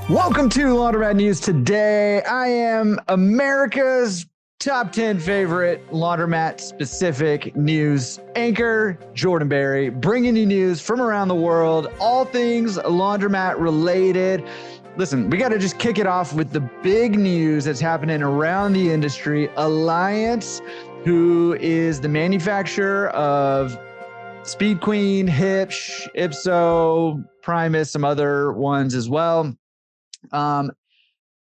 Welcome to Laundromat News Today. I am America's top 10 favorite laundromat-specific news anchor, Jordan Berry, bringing you news from around the world, all things laundromat-related. Listen, we got to just kick it off with the big news that's happening around the industry. Alliance, who is the manufacturer of Speed Queen, Huebsch, Ipso, Primus, some other ones as well,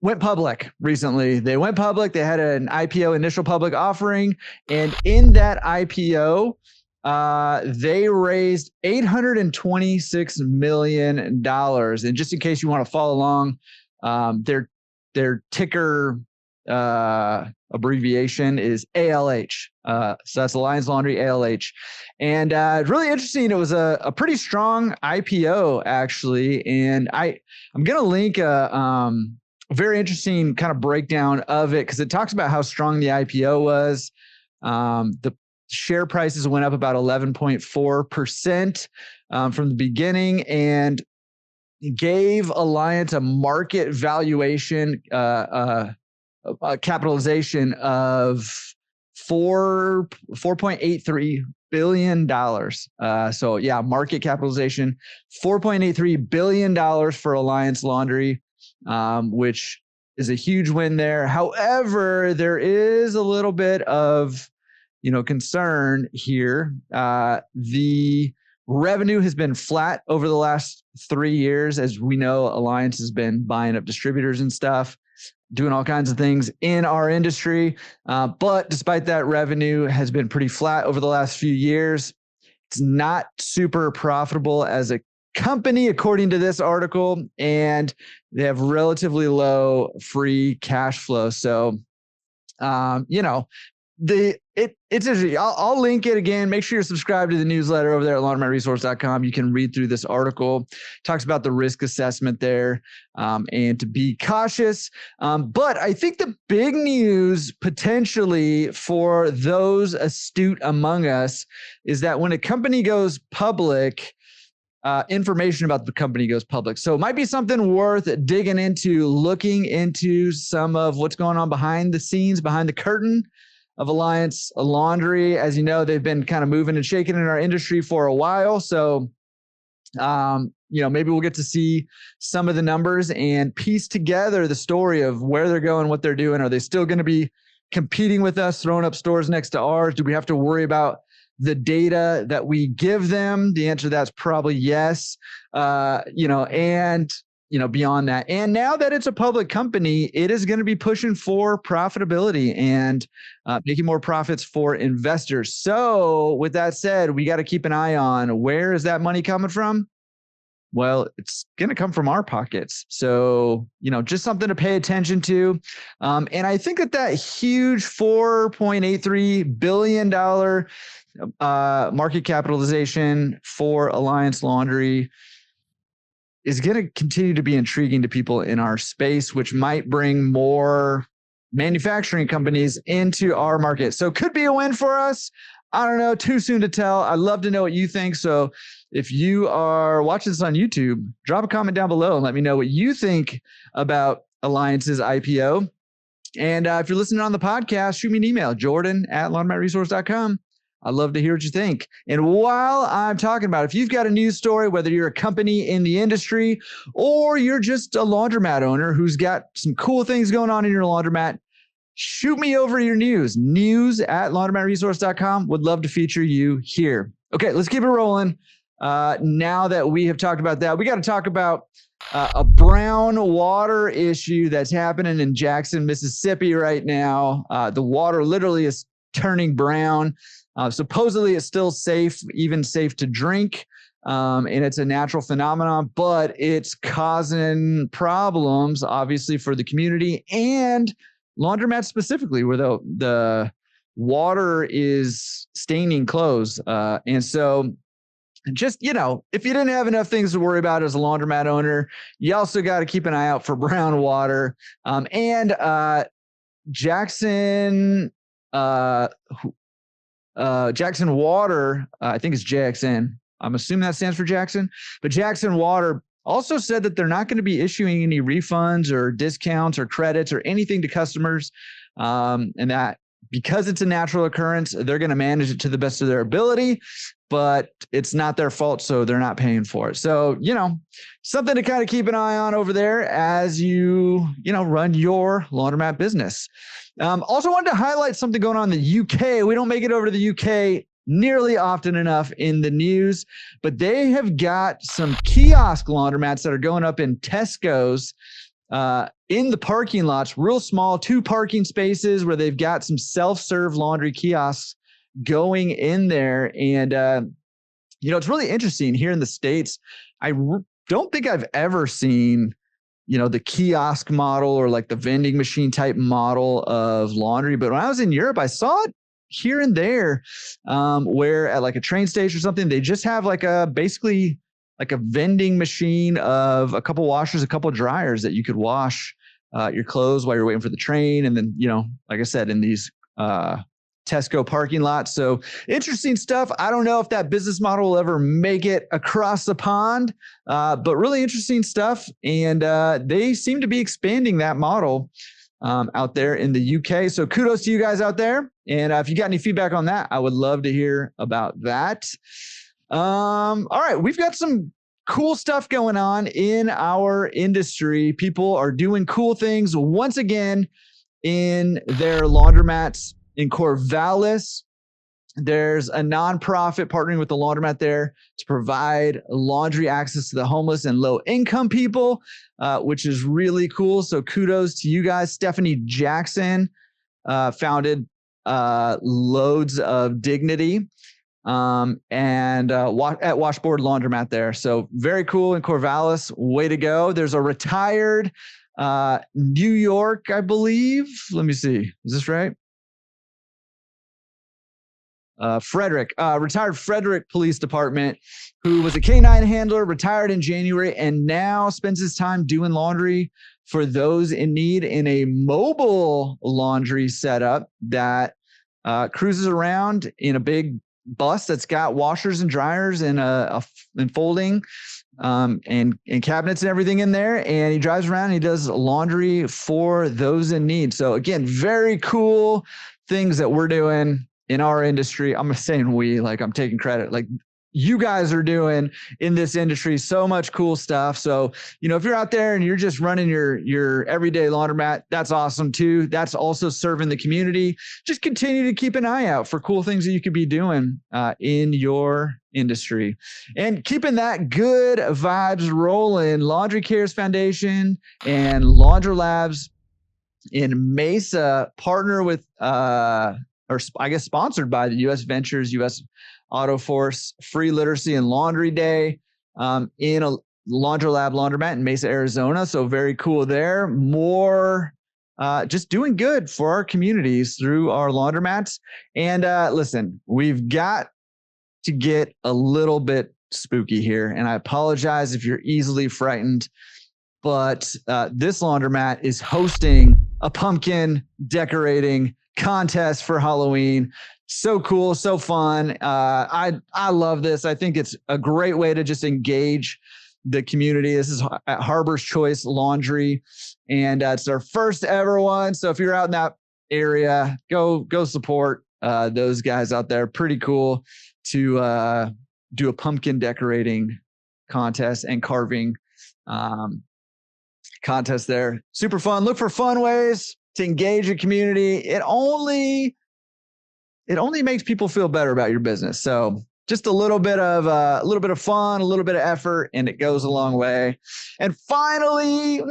went public recently. They went public. They had an IPO, initial public offering. And in that IPO, they raised $826 million. And just in case you want to follow along, their ticker abbreviation is ALH. So that's Alliance Laundry, ALH. And really interesting. It was a pretty strong IPO, actually. And I'm going to link a very interesting kind of breakdown of it because it talks about how strong the IPO was. The share prices went up about 11.4% from the beginning and gave Alliance a market valuation, capitalization of $4.83 billion. So yeah, market capitalization, $4.83 billion for Alliance Laundry, which is a huge win there. However, there is a little bit of, concern here. The revenue has been flat over the last 3 years. As we know, Alliance has been buying up distributors and stuff, doing all kinds of things in our industry. But despite that, revenue has been pretty flat over the last few years. It's not super profitable as a company, according to this article, and they have relatively low free cash flow. So, it's interesting. I'll link it again. Make sure you're subscribed to the newsletter over there at laundromatresource.com. You can read through this article. It talks about the risk assessment there and to be cautious. But I think the big news potentially for those astute among us is that when a company goes public, information about the company goes public. So it might be something worth digging into, looking into some of what's going on behind the scenes, behind the curtain of Alliance Laundry. As you know, they've been kind of moving and shaking in our industry for a while. So, maybe we'll get to see some of the numbers and piece together the story of where they're going, what they're doing. Are they still going to be competing with us, throwing up stores next to ours? Do we have to worry about the data that we give them? The answer to that's probably yes. Beyond that. And now that it's a public company, it is going to be pushing for profitability and making more profits for investors. So with that said, we got to keep an eye on where is that money coming from? Well, it's going to come from our pockets. So, just something to pay attention to. And I think that huge $4.83 billion market capitalization for Alliance Laundry is going to continue to be intriguing to people in our space, which might bring more manufacturing companies into our market. So could be a win for us. I don't know, too soon to tell. I'd love to know what you think. So if you are watching this on YouTube, drop a comment down below and let me know what you think about Alliance's IPO. And if you're listening on the podcast, shoot me an email, jordan@laundromatresource.com. I'd love to hear what you think. And while I'm talking about it, if you've got a news story, whether you're a company in the industry or you're just a laundromat owner who's got some cool things going on in your laundromat, shoot me over your news@laundromatresource.com. Would love to feature you here. Okay, let's keep it rolling. Now that we have talked about that, we got to talk about a brown water issue that's happening in Jackson, Mississippi right now. The water literally is turning brown. Supposedly it's still safe, even safe to drink. And it's a natural phenomenon, but it's causing problems, obviously, for the community and laundromats specifically, where the water is staining clothes. And so just, if you didn't have enough things to worry about as a laundromat owner, you also got to keep an eye out for brown water. Jackson Jackson Water, I think it's JXN. I'm assuming that stands for Jackson, but Jackson Water Also said that they're not going to be issuing any refunds or discounts or credits or anything to customers, and that because it's a natural occurrence, they're going to manage it to the best of their ability, but it's not their fault, so they're not paying for it. So, something to kind of keep an eye on over there as you run your laundromat business. Also wanted to highlight something going on in the UK. We don't make it over to the UK nearly often enough in the news, but they have got some kiosk laundromats that are going up in Tesco's in the parking lots, real small, 2 parking spaces where they've got some self-serve laundry kiosks going in there. And, it's really interesting here in the States. I don't think I've ever seen, the kiosk model or like the vending machine type model of laundry. But when I was in Europe, I saw it here and there, where at like a train station or something, they just have basically like a vending machine of a couple washers, a couple dryers that you could wash your clothes while you're waiting for the train. And then, like I said, in these Tesco parking lots. So interesting stuff. I don't know if that business model will ever make it across the pond, but really interesting stuff. And they seem to be expanding that model out there in the UK. So kudos to you guys out there. And if you got any feedback on that, I would love to hear about that. All right. We've got some cool stuff going on in our industry. People are doing cool things once again in their laundromats in Corvallis. There's a nonprofit partnering with the laundromat there to provide laundry access to the homeless and low income people, which is really cool. So kudos to you guys. Stephanie Jackson founded Loads of Dignity and at Washboard Laundromat there. So very cool in Corvallis. Way to go. There's a retired New York, I believe. Let me see. Is this right? Retired Frederick Police Department, who was a K-9 handler, retired in January, and now spends his time doing laundry for those in need in a mobile laundry setup that cruises around in a big bus that's got washers and dryers and and folding and cabinets and everything in there. And he drives around and he does laundry for those in need. So again, very cool things that we're doing in our industry. I'm saying we, like I'm taking credit, like you guys are doing in this industry so much cool stuff. So, if you're out there and you're just running your everyday laundromat, that's awesome too. That's also serving the community. Just continue to keep an eye out for cool things that you could be doing in your industry and keeping that good vibes rolling. Laundry Cares Foundation and Laundry Labs in Mesa partner with, or I guess sponsored by the U.S. Ventures, U.S. Auto Force Free Literacy and Laundry Day in a Laundry Lab laundromat in Mesa, Arizona. So very cool there. More just doing good for our communities through our laundromats. And listen, we've got to get a little bit spooky here. And I apologize if you're easily frightened, but this laundromat is hosting a pumpkin decorating contest for Halloween. So cool, so fun. I love this. I think it's a great way to just engage the community. This is at Harbor's Choice Laundry, and it's our first ever one. So if you're out in that area, go support those guys out there. Pretty cool to do a pumpkin decorating contest and carving contest there. Super fun. Look for fun ways to engage the community. It only makes people feel better about your business. So just a little bit of fun, a little bit of effort, and it goes a long way. And nearly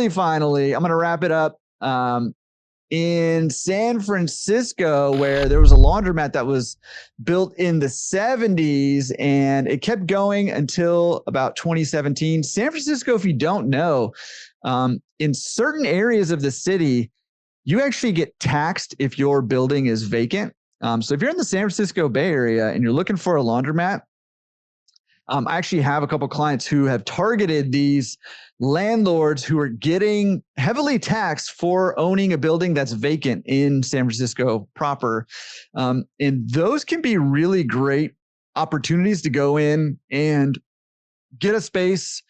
finally, I'm going to wrap it up. In San Francisco, where there was a laundromat that was built in the 70s and it kept going until about 2017. San Francisco, if you don't know, in certain areas of the city, you actually get taxed if your building is vacant. So if you're in the San Francisco Bay Area and you're looking for a laundromat, I actually have a couple clients who have targeted these landlords who are getting heavily taxed for owning a building that's vacant in San Francisco proper. And those can be really great opportunities to go in and get a space,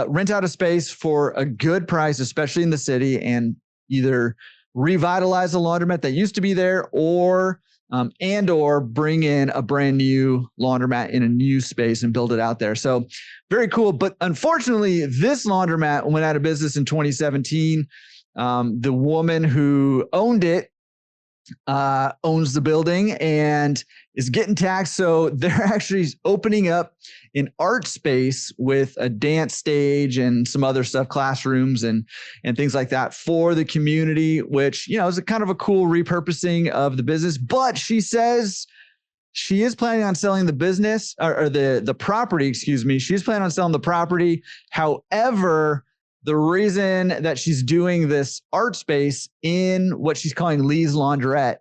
rent out a space for a good price, especially in the city, and either revitalize a laundromat that used to be there, or bring in a brand new laundromat in a new space and build it out there. So very cool. But unfortunately, this laundromat went out of business in 2017. The woman who owned it owns the building and is getting taxed. So they're actually opening up an art space with a dance stage and some other stuff, classrooms and things like that for the community, which, is a kind of a cool repurposing of the business. But she says she is planning on selling the business or the property, excuse me. She's planning on selling the property. However, the reason that she's doing this art space in what she's calling Lee's Laundrette,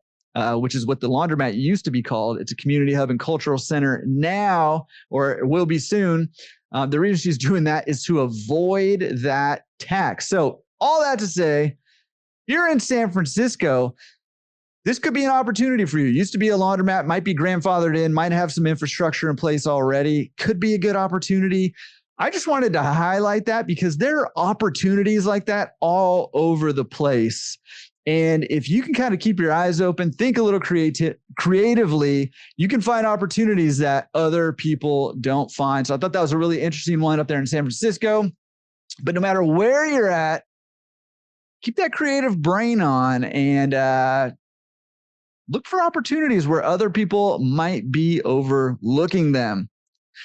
which is what the laundromat used to be called. It's a community hub and cultural center now, or it will be soon. The reason she's doing that is to avoid that tax. So all that to say, you're in San Francisco, this could be an opportunity for you. Used to be a laundromat, might be grandfathered in, might have some infrastructure in place already, could be a good opportunity. I just wanted to highlight that because there are opportunities like that all over the place. And if you can kind of keep your eyes open, think a little creatively, you can find opportunities that other people don't find. So I thought that was a really interesting one up there in San Francisco. But no matter where you're at, keep that creative brain on and look for opportunities where other people might be overlooking them.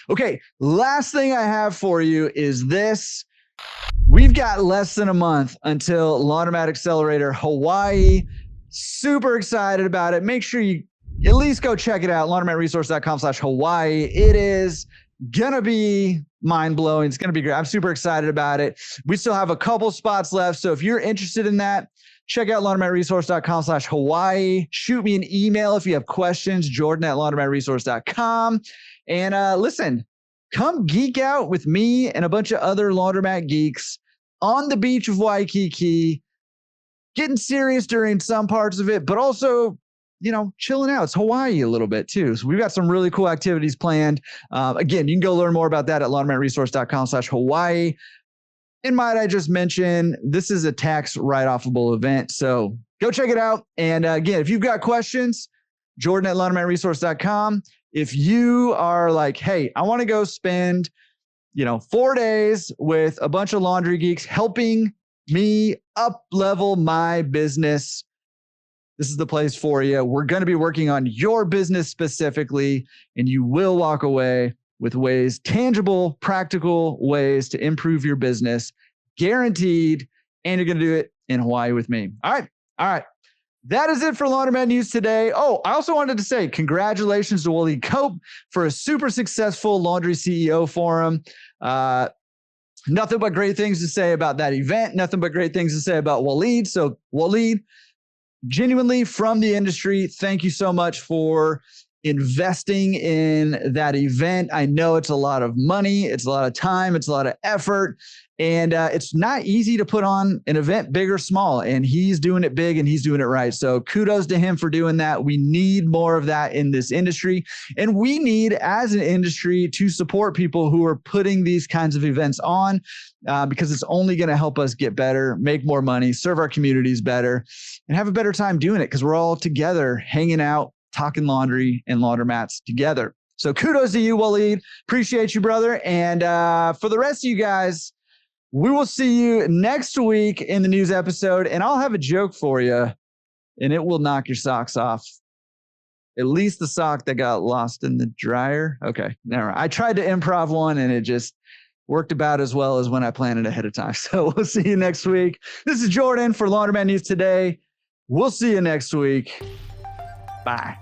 Okay, last thing I have for you is this. We've got less than a month until Laundromat Accelerator Hawaii. Super excited about it. Make sure you at least go check it out, laundromatresource.com/Hawaii. It is going to be mind-blowing. It's going to be great. I'm super excited about it. We still have a couple spots left, so if you're interested in that, check out laundromatresource.com/Hawaii. Shoot me an email if you have questions, jordan@laundromatresource.com. And listen, come geek out with me and a bunch of other laundromat geeks on the beach of Waikiki, getting serious during some parts of it, but also, chilling out. It's Hawaii a little bit too. So we've got some really cool activities planned. Again, you can go learn more about that at laundromatresource.com/Hawaii. And might I just mention, this is a tax write-offable event. So go check it out. And again, if you've got questions, jordan@laundromatresource.com. If you are like, hey, I want to go spend, 4 days with a bunch of laundry geeks helping me up level my business, this is the place for you. We're going to be working on your business specifically, and you will walk away with ways, tangible, practical ways to improve your business, guaranteed, and you're going to do it in Hawaii with me. All right. That is it for Laundromat News today. Oh, I also wanted to say congratulations to Waleed Cope for a super successful Laundry CEO Forum. Nothing but great things to say about that event. Nothing but great things to say about Waleed. So Waleed, genuinely from the industry, thank you so much for investing in that event. I know it's a lot of money, it's a lot of time, it's a lot of effort, and it's not easy to put on an event big or small, and he's doing it big and he's doing it right. So kudos to him for doing that. We need more of that in this industry, and we need, as an industry, to support people who are putting these kinds of events on because it's only going to help us get better, make more money, serve our communities better, and have a better time doing it because we're all together hanging out, talking laundry and laundromats together. So kudos to you, Waleed. Appreciate you, brother. And for the rest of you guys, we will see you next week in the news episode. And I'll have a joke for you, and it will knock your socks off. At least the sock that got lost in the dryer. Okay, never mind. I tried to improv one, and it just worked about as well as when I planned it ahead of time. So we'll see you next week. This is Jordan for Laundromat News Today. We'll see you next week. Bye.